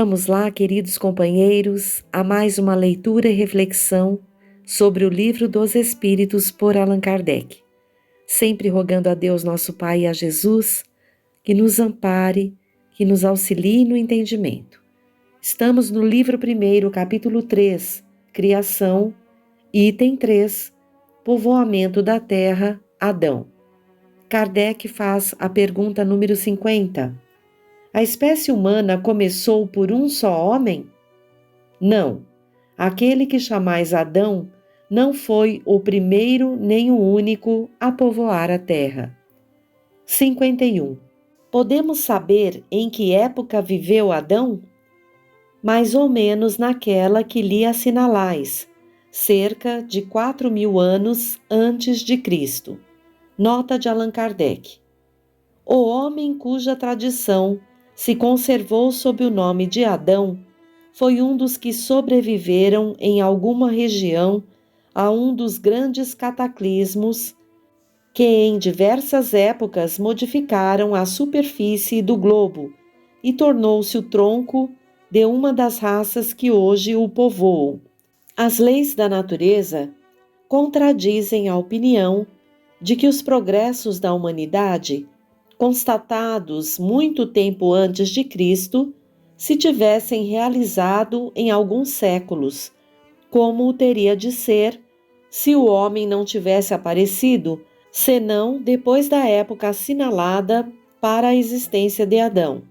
Vamos lá, queridos companheiros, a mais uma leitura e reflexão sobre o Livro dos Espíritos por Allan Kardec. Sempre rogando a Deus nosso Pai e a Jesus que nos ampare, que nos auxilie no entendimento. Estamos no livro 1, capítulo 3, Criação, item 3, Povoamento da Terra, Adão. Kardec faz a pergunta número 50. A espécie humana começou por um só homem? Não. Aquele que chamais Adão não foi o primeiro nem o único a povoar a terra. 51. Podemos saber em que época viveu Adão? Mais ou menos naquela que lhe assinalais, cerca de 4.000 anos antes de Cristo. Nota de Allan Kardec. O homem cuja tradição se conservou sob o nome de Adão foi um dos que sobreviveram em alguma região a um dos grandes cataclismos que em diversas épocas modificaram a superfície do globo e tornou-se o tronco de uma das raças que hoje o povoam. As leis da natureza contradizem a opinião de que os progressos da humanidade, constatados muito tempo antes de Cristo, se tivessem realizado em alguns séculos, como o teria de ser se o homem não tivesse aparecido, senão depois da época assinalada para a existência de Adão.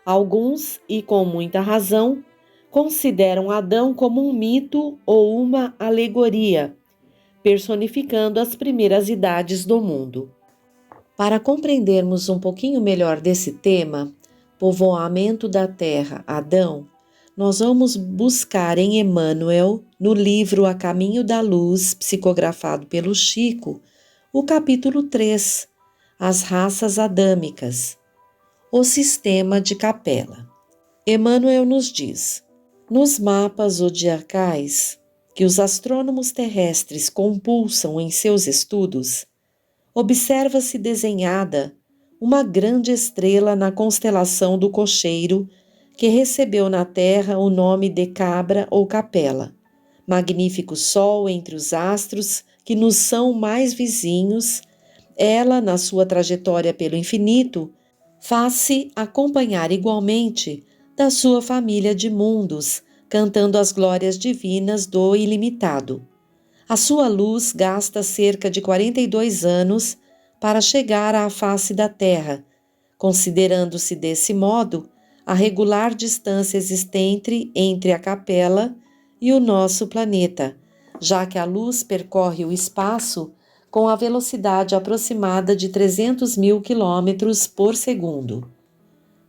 Alguns, e com muita razão, consideram Adão como um mito ou uma alegoria, personificando as primeiras idades do mundo. Para compreendermos um pouquinho melhor desse tema, povoamento da terra, Adão, nós vamos buscar em Emmanuel, no livro A Caminho da Luz, psicografado pelo Chico, o capítulo 3, As Raças Adâmicas, o sistema de capela. Emmanuel nos diz: nos mapas zodiacais que os astrônomos terrestres compulsam em seus estudos, observa-se desenhada uma grande estrela na constelação do Cocheiro, que recebeu na Terra o nome de Cabra ou Capela, magnífico sol entre os astros que nos são mais vizinhos. Ela, na sua trajetória pelo infinito, faz-se acompanhar igualmente da sua família de mundos, cantando as glórias divinas do ilimitado. A sua luz gasta cerca de 42 anos para chegar à face da Terra, considerando-se desse modo a regular distância existente entre a capela e o nosso planeta, já que a luz percorre o espaço com a velocidade aproximada de 300.000 quilômetros por segundo.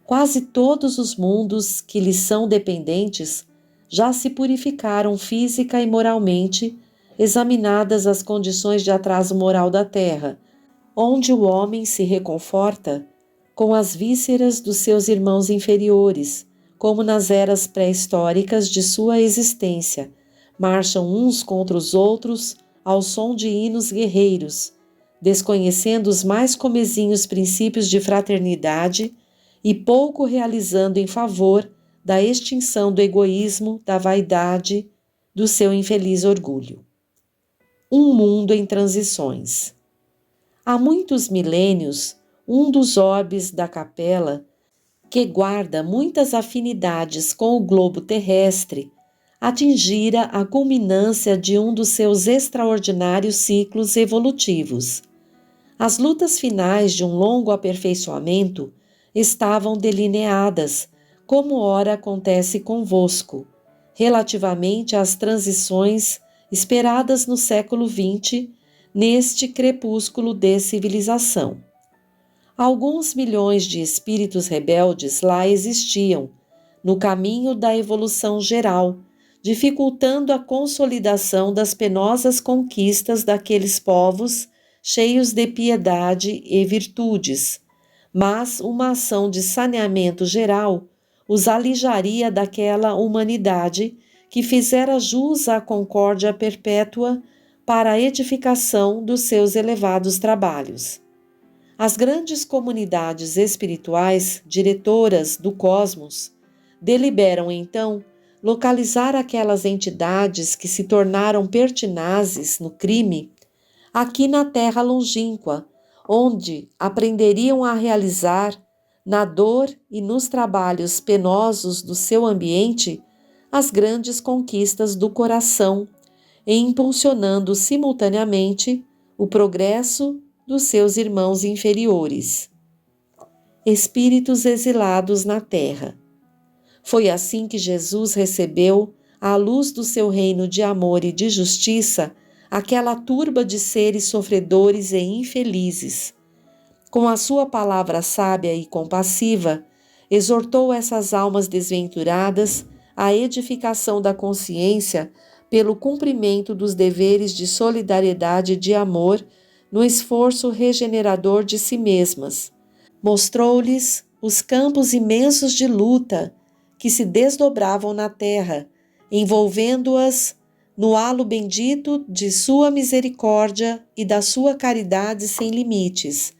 Quase todos os mundos que lhe são dependentes já se purificaram física e moralmente, examinadas as condições de atraso moral da Terra, onde o homem se reconforta com as vísceras dos seus irmãos inferiores, como nas eras pré-históricas de sua existência, marcham uns contra os outros ao som de hinos guerreiros, desconhecendo os mais comezinhos princípios de fraternidade e pouco realizando em favor da extinção do egoísmo, da vaidade, do seu infeliz orgulho. Um mundo em transições. Há muitos milênios, um dos orbes da capela, que guarda muitas afinidades com o globo terrestre, atingira a culminância de um dos seus extraordinários ciclos evolutivos. As lutas finais de um longo aperfeiçoamento estavam delineadas, como ora acontece convosco, relativamente às transições esperadas no século XX, neste crepúsculo de civilização. Alguns milhões de espíritos rebeldes lá existiam, no caminho da evolução geral, dificultando a consolidação das penosas conquistas daqueles povos cheios de piedade e virtudes, mas uma ação de saneamento geral os alijaria daquela humanidade que fizera jus à concórdia perpétua para a edificação dos seus elevados trabalhos. As grandes comunidades espirituais diretoras do cosmos deliberam então localizar aquelas entidades que se tornaram pertinazes no crime aqui na terra longínqua, onde aprenderiam a realizar, na dor e nos trabalhos penosos do seu ambiente, as grandes conquistas do coração, e impulsionando simultaneamente o progresso dos seus irmãos inferiores. Espíritos exilados na terra. Foi assim que Jesus recebeu, à luz do seu reino de amor e de justiça, aquela turba de seres sofredores e infelizes. Com a sua palavra sábia e compassiva, exortou essas almas desventuradas à edificação da consciência pelo cumprimento dos deveres de solidariedade e de amor no esforço regenerador de si mesmas. Mostrou-lhes os campos imensos de luta que se desdobravam na terra, envolvendo-as no halo bendito de sua misericórdia e da sua caridade sem limites.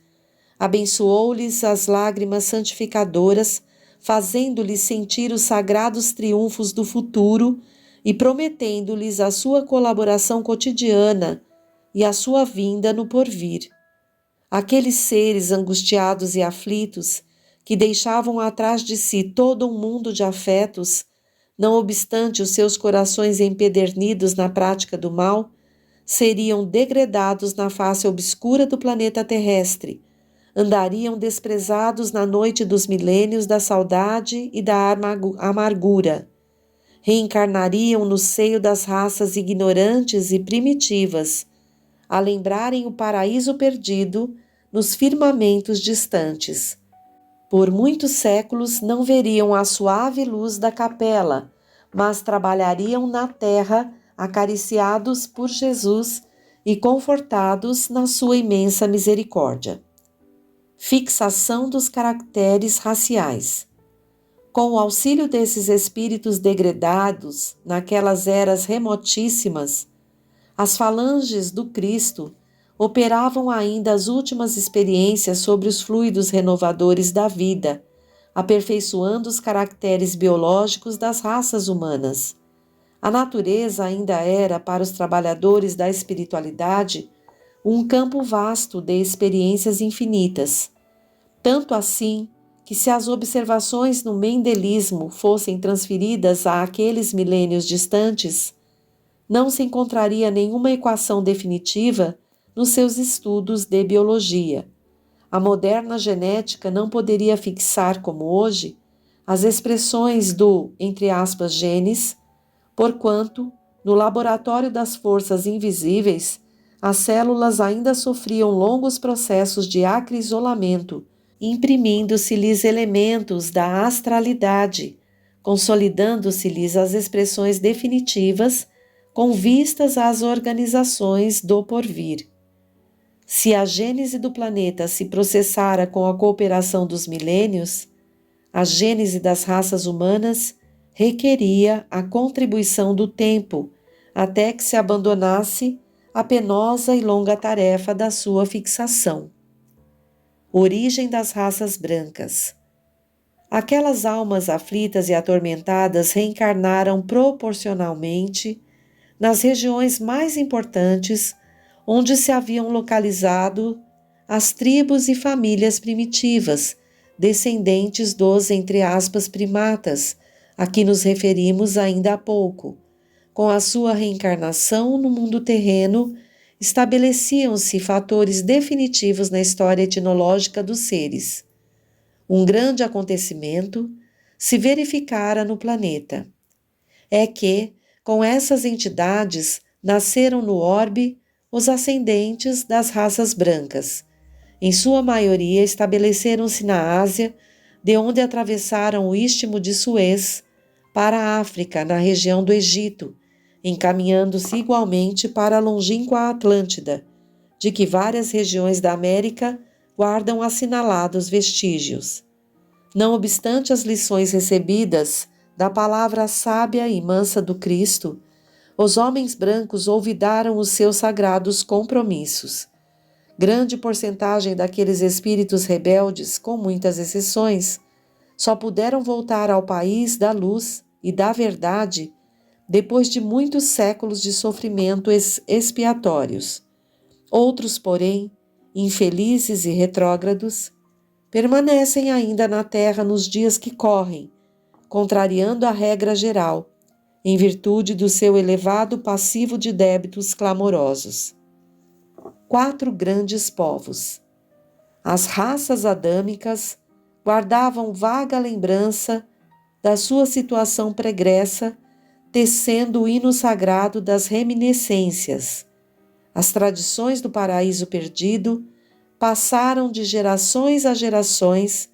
Abençoou-lhes as lágrimas santificadoras, fazendo-lhes sentir os sagrados triunfos do futuro e prometendo-lhes a sua colaboração cotidiana e a sua vinda no porvir. Aqueles seres angustiados e aflitos, que deixavam atrás de si todo um mundo de afetos, não obstante os seus corações empedernidos na prática do mal, seriam degredados na face obscura do planeta terrestre, andariam desprezados na noite dos milênios da saudade e da amargura, reencarnariam no seio das raças ignorantes e primitivas, a lembrarem o paraíso perdido nos firmamentos distantes. Por muitos séculos não veriam a suave luz da capela, mas trabalhariam na terra, acariciados por Jesus e confortados na sua imensa misericórdia. Fixação dos caracteres raciais. Com o auxílio desses espíritos degredados, naquelas eras remotíssimas, as falanges do Cristo operavam ainda as últimas experiências sobre os fluidos renovadores da vida, aperfeiçoando os caracteres biológicos das raças humanas. A natureza ainda era, para os trabalhadores da espiritualidade, um campo vasto de experiências infinitas. Tanto assim que, se as observações no mendelismo fossem transferidas a aqueles milênios distantes, não se encontraria nenhuma equação definitiva nos seus estudos de biologia. A moderna genética não poderia fixar, como hoje, as expressões do, entre aspas, genes, porquanto, no laboratório das forças invisíveis, as células ainda sofriam longos processos de acrisolamento, imprimindo-se-lhes elementos da astralidade, consolidando-se-lhes as expressões definitivas com vistas às organizações do porvir. Se a gênese do planeta se processara com a cooperação dos milênios, a gênese das raças humanas requeria a contribuição do tempo, até que se abandonasse a penosa e longa tarefa da sua fixação. Origem das raças brancas. Aquelas almas aflitas e atormentadas reencarnaram proporcionalmente nas regiões mais importantes onde se haviam localizado as tribos e famílias primitivas, descendentes dos, entre aspas, primatas, a que nos referimos ainda há pouco. Com a sua reencarnação no mundo terreno, estabeleciam-se fatores definitivos na história etnológica dos seres. Um grande acontecimento se verificara no planeta. É que, com essas entidades, nasceram no orbe os ascendentes das raças brancas. Em sua maioria estabeleceram-se na Ásia, de onde atravessaram o Istmo de Suez para a África, na região do Egito, encaminhando-se igualmente para a longínqua Atlântida, de que várias regiões da América guardam assinalados vestígios. Não obstante as lições recebidas da palavra sábia e mansa do Cristo, os homens brancos olvidaram os seus sagrados compromissos. Grande porcentagem daqueles espíritos rebeldes, com muitas exceções, só puderam voltar ao país da luz e da verdade depois de muitos séculos de sofrimento expiatórios. Outros, porém, infelizes e retrógrados, permanecem ainda na terra nos dias que correm, contrariando a regra geral, em virtude do seu elevado passivo de débitos clamorosos. 4 grandes povos. As raças adâmicas guardavam vaga lembrança da sua situação pregressa, tecendo o hino sagrado das reminiscências. As tradições do paraíso perdido passaram de gerações a gerações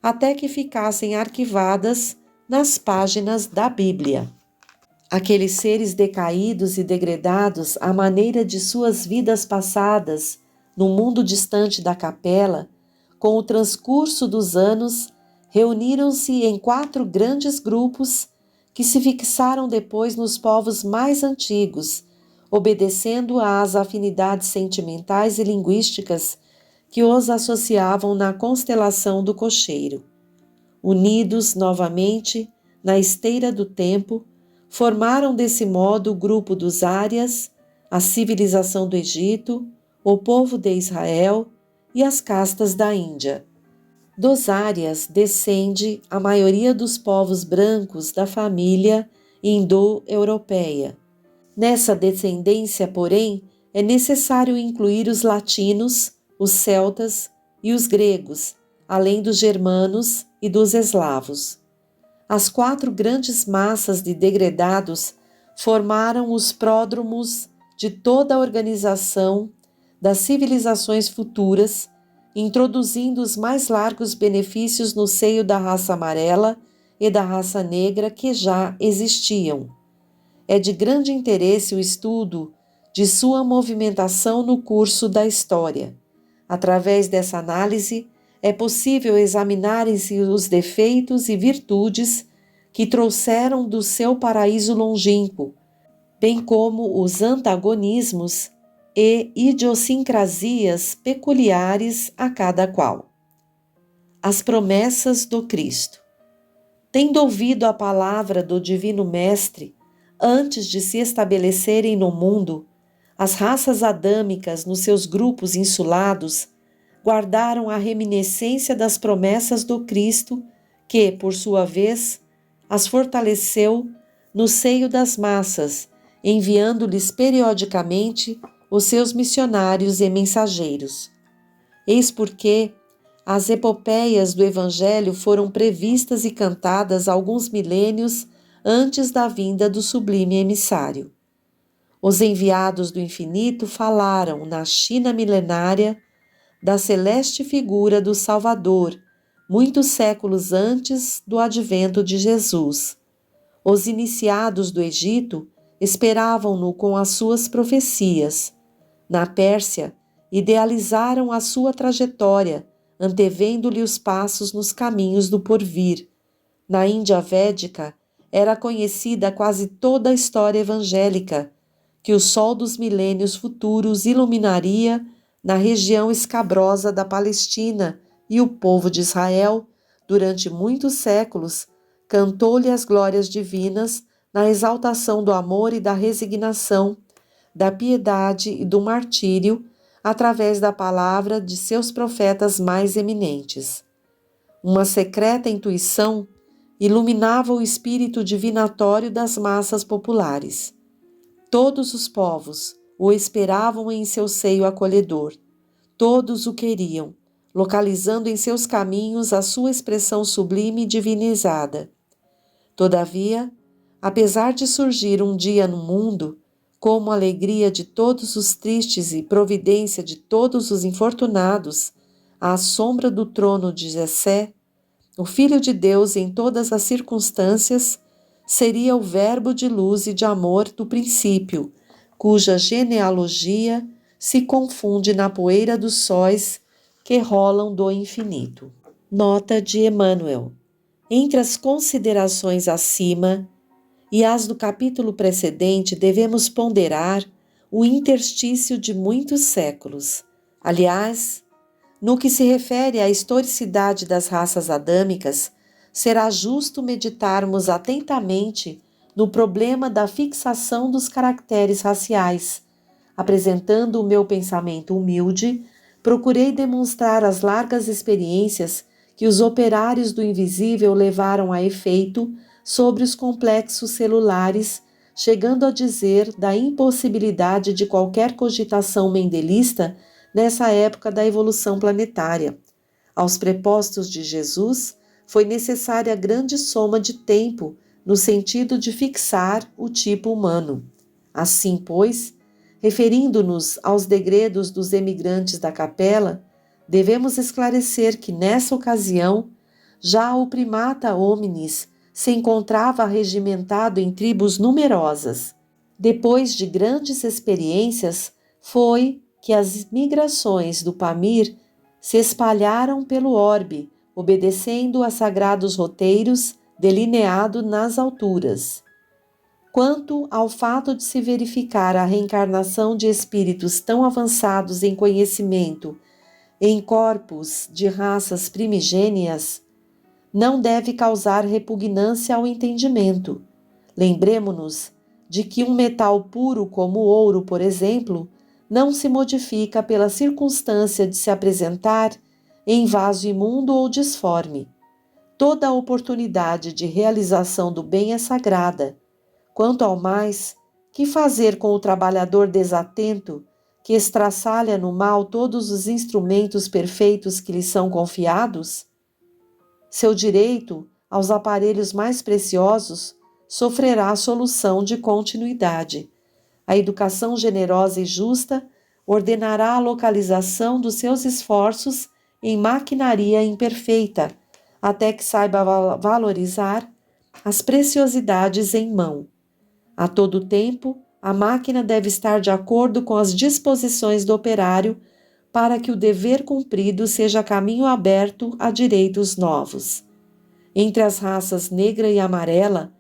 até que ficassem arquivadas nas páginas da Bíblia. Aqueles seres decaídos e degredados à maneira de suas vidas passadas no mundo distante da capela, com o transcurso dos anos, reuniram-se em 4 grandes grupos que se fixaram depois nos povos mais antigos, obedecendo às afinidades sentimentais e linguísticas que os associavam na constelação do cocheiro. Unidos novamente na esteira do tempo, formaram desse modo o grupo dos Árias, a civilização do Egito, o povo de Israel e as castas da Índia. Dos Árias descende a maioria dos povos brancos da família indo-europeia. Nessa descendência, porém, é necessário incluir os latinos, os celtas e os gregos, além dos germanos e dos eslavos. As 4 grandes massas de degredados formaram os pródromos de toda a organização das civilizações futuras, introduzindo os mais largos benefícios no seio da raça amarela e da raça negra que já existiam. É de grande interesse o estudo de sua movimentação no curso da história. Através dessa análise, é possível examinarem-se os defeitos e virtudes que trouxeram do seu paraíso longínquo, bem como os antagonismos e idiosincrasias peculiares a cada qual. As promessas do Cristo. Tendo ouvido a palavra do Divino Mestre, antes de se estabelecerem no mundo, as raças adâmicas nos seus grupos insulados guardaram a reminiscência das promessas do Cristo que, por sua vez, as fortaleceu no seio das massas, enviando-lhes periodicamente os seus missionários e mensageiros. Eis porque as epopeias do Evangelho foram previstas e cantadas alguns milênios antes da vinda do sublime emissário. Os enviados do infinito falaram na China milenária da celeste figura do Salvador, muitos séculos antes do advento de Jesus. Os iniciados do Egito esperavam-no com as suas profecias. Na Pérsia, idealizaram a sua trajetória, antevendo-lhe os passos nos caminhos do porvir. Na Índia Védica, era conhecida quase toda a história evangélica, que o sol dos milênios futuros iluminaria na região escabrosa da Palestina, e o povo de Israel, durante muitos séculos, cantou-lhe as glórias divinas na exaltação do amor e da resignação, da piedade e do martírio, através da palavra de seus profetas mais eminentes. Uma secreta intuição iluminava o espírito divinatório das massas populares. Todos os povos o esperavam em seu seio acolhedor. Todos o queriam, localizando em seus caminhos a sua expressão sublime e divinizada. Todavia, apesar de surgir um dia no mundo, como alegria de todos os tristes e providência de todos os infortunados, à sombra do trono de Jessé, o Filho de Deus em todas as circunstâncias seria o Verbo de luz e de amor do princípio, cuja genealogia se confunde na poeira dos sóis que rolam do infinito. Nota de Emmanuel. Entre as considerações acima e as do capítulo precedente, devemos ponderar o interstício de muitos séculos. Aliás, no que se refere à historicidade das raças adâmicas, será justo meditarmos atentamente no problema da fixação dos caracteres raciais. Apresentando o meu pensamento humilde, procurei demonstrar as largas experiências que os operários do invisível levaram a efeito sobre os complexos celulares, chegando a dizer da impossibilidade de qualquer cogitação mendelista nessa época da evolução planetária. Aos prepostos de Jesus, foi necessária grande soma de tempo no sentido de fixar o tipo humano. Assim, pois, referindo-nos aos degredos dos emigrantes da capela, devemos esclarecer que nessa ocasião já o primata hominis se encontrava regimentado em tribos numerosas. Depois de grandes experiências, foi que as migrações do Pamir se espalharam pelo orbe, obedecendo a sagrados roteiros delineados nas alturas. Quanto ao fato de se verificar a reencarnação de espíritos tão avançados em conhecimento em corpos de raças primigênias, não deve causar repugnância ao entendimento. Lembremo-nos de que um metal puro como o ouro, por exemplo, não se modifica pela circunstância de se apresentar em vaso imundo ou disforme. Toda a oportunidade de realização do bem é sagrada. Quanto ao mais, que fazer com o trabalhador desatento que estraçalha no mal todos os instrumentos perfeitos que lhe são confiados? Seu direito aos aparelhos mais preciosos sofrerá solução de continuidade. A educação generosa e justa ordenará a localização dos seus esforços em maquinaria imperfeita, até que saiba valorizar as preciosidades em mão. A todo tempo, a máquina deve estar de acordo com as disposições do operário para que o dever cumprido seja caminho aberto a direitos novos. Entre as raças negra e amarela,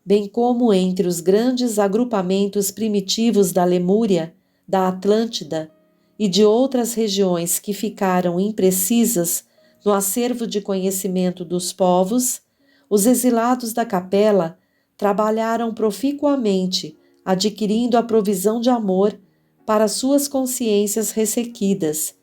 bem como entre os grandes agrupamentos primitivos da Lemúria, da Atlântida e de outras regiões que ficaram imprecisas no acervo de conhecimento dos povos, os exilados da capela trabalharam proficuamente, adquirindo a provisão de amor para suas consciências ressequidas.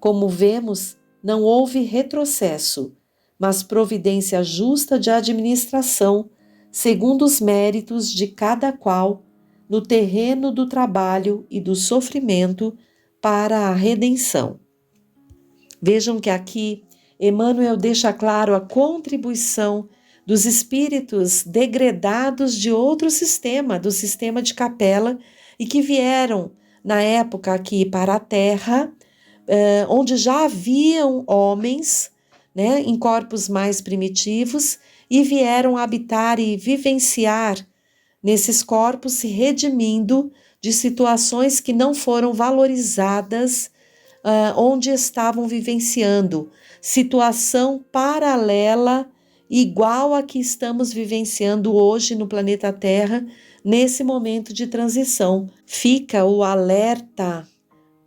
Como vemos, não houve retrocesso, mas providência justa de administração, segundo os méritos de cada qual, no terreno do trabalho e do sofrimento para a redenção. Vejam que aqui Emmanuel deixa claro a contribuição dos espíritos degredados de outro sistema, do sistema de capela, e que vieram na época aqui para a Terra, onde já haviam homens, né, em corpos mais primitivos, e vieram habitar e vivenciar nesses corpos, se redimindo de situações que não foram valorizadas onde estavam vivenciando, situação paralela, igual a que estamos vivenciando hoje no planeta Terra, nesse momento de transição. Fica o alerta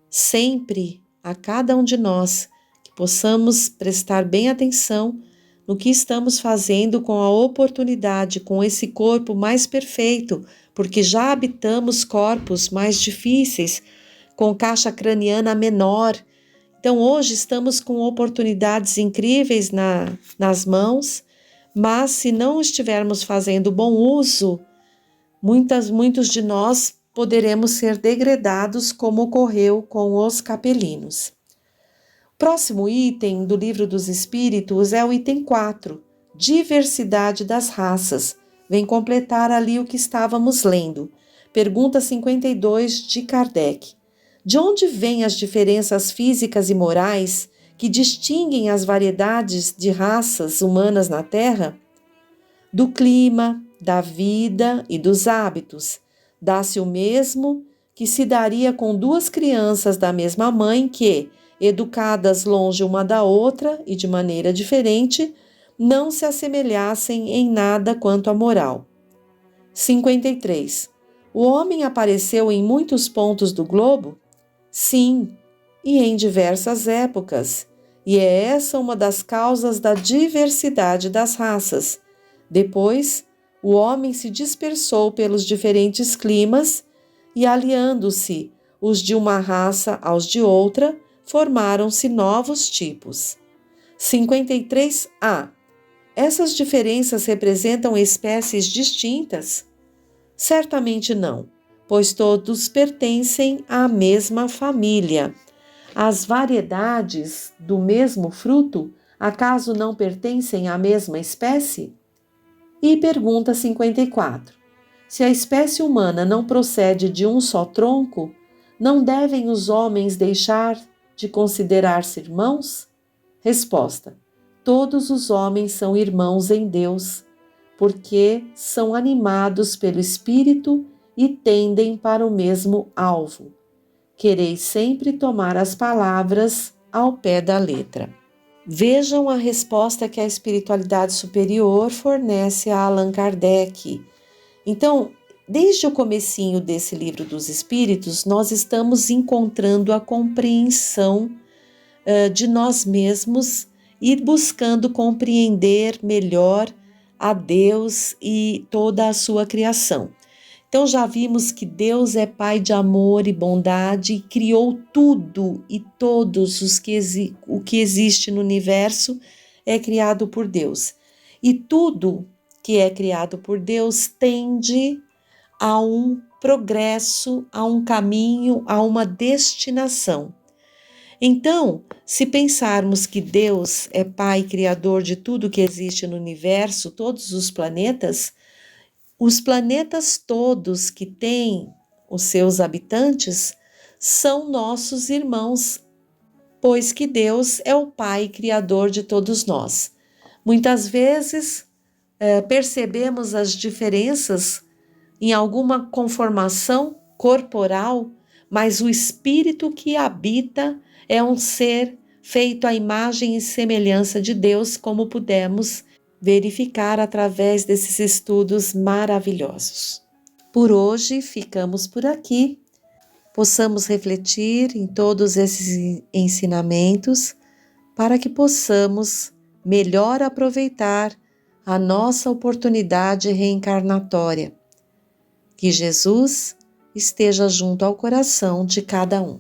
sempre a cada um de nós, que possamos prestar bem atenção no que estamos fazendo com a oportunidade, com esse corpo mais perfeito, porque já habitamos corpos mais difíceis, com caixa craniana menor. Então hoje estamos com oportunidades incríveis nas mãos, mas se não estivermos fazendo bom uso, muitos de nós poderemos ser degradados, como ocorreu com os capelinos. Próximo item do Livro dos Espíritos é o item 4, diversidade das raças. Vem completar ali o que estávamos lendo. Pergunta 52 de Kardec. De onde vêm as diferenças físicas e morais que distinguem as variedades de raças humanas na Terra? Do clima, da vida e dos hábitos. Dá-se o mesmo que se daria com duas crianças da mesma mãe que, educadas longe uma da outra e de maneira diferente, não se assemelhassem em nada quanto à moral. 53. O homem apareceu em muitos pontos do globo? Sim, e em diversas épocas, e é essa uma das causas da diversidade das raças. Depois, o homem se dispersou pelos diferentes climas e, aliando-se os de uma raça aos de outra, formaram-se novos tipos. 53A. Essas diferenças representam espécies distintas? Certamente não, pois todos pertencem à mesma família. As variedades do mesmo fruto, acaso não pertencem à mesma espécie? E pergunta 54. Se a espécie humana não procede de um só tronco, não devem os homens deixar de considerar-se irmãos? Resposta: todos os homens são irmãos em Deus, porque são animados pelo Espírito e tendem para o mesmo alvo. Quereis sempre tomar as palavras ao pé da letra. Vejam a resposta que a espiritualidade superior fornece a Allan Kardec. Então, desde o comecinho desse livro dos Espíritos, nós estamos encontrando a compreensão de nós mesmos e buscando compreender melhor a Deus e toda a sua criação. Então já vimos que Deus é Pai de amor e bondade e criou tudo e todos o que existe no universo é criado por Deus. E tudo que é criado por Deus tende a um progresso, a um caminho, a uma destinação. Então, se pensarmos que Deus é Pai Criador de tudo que existe no universo, todos os planetas todos que têm os seus habitantes são nossos irmãos, pois que Deus é o Pai Criador de todos nós. Muitas vezes percebemos as diferenças em alguma conformação corporal, mas o espírito que habita é um ser feito à imagem e semelhança de Deus, como pudemos verificar através desses estudos maravilhosos. Por hoje, ficamos por aqui. Possamos refletir em todos esses ensinamentos para que possamos melhor aproveitar a nossa oportunidade reencarnatória. Que Jesus esteja junto ao coração de cada um.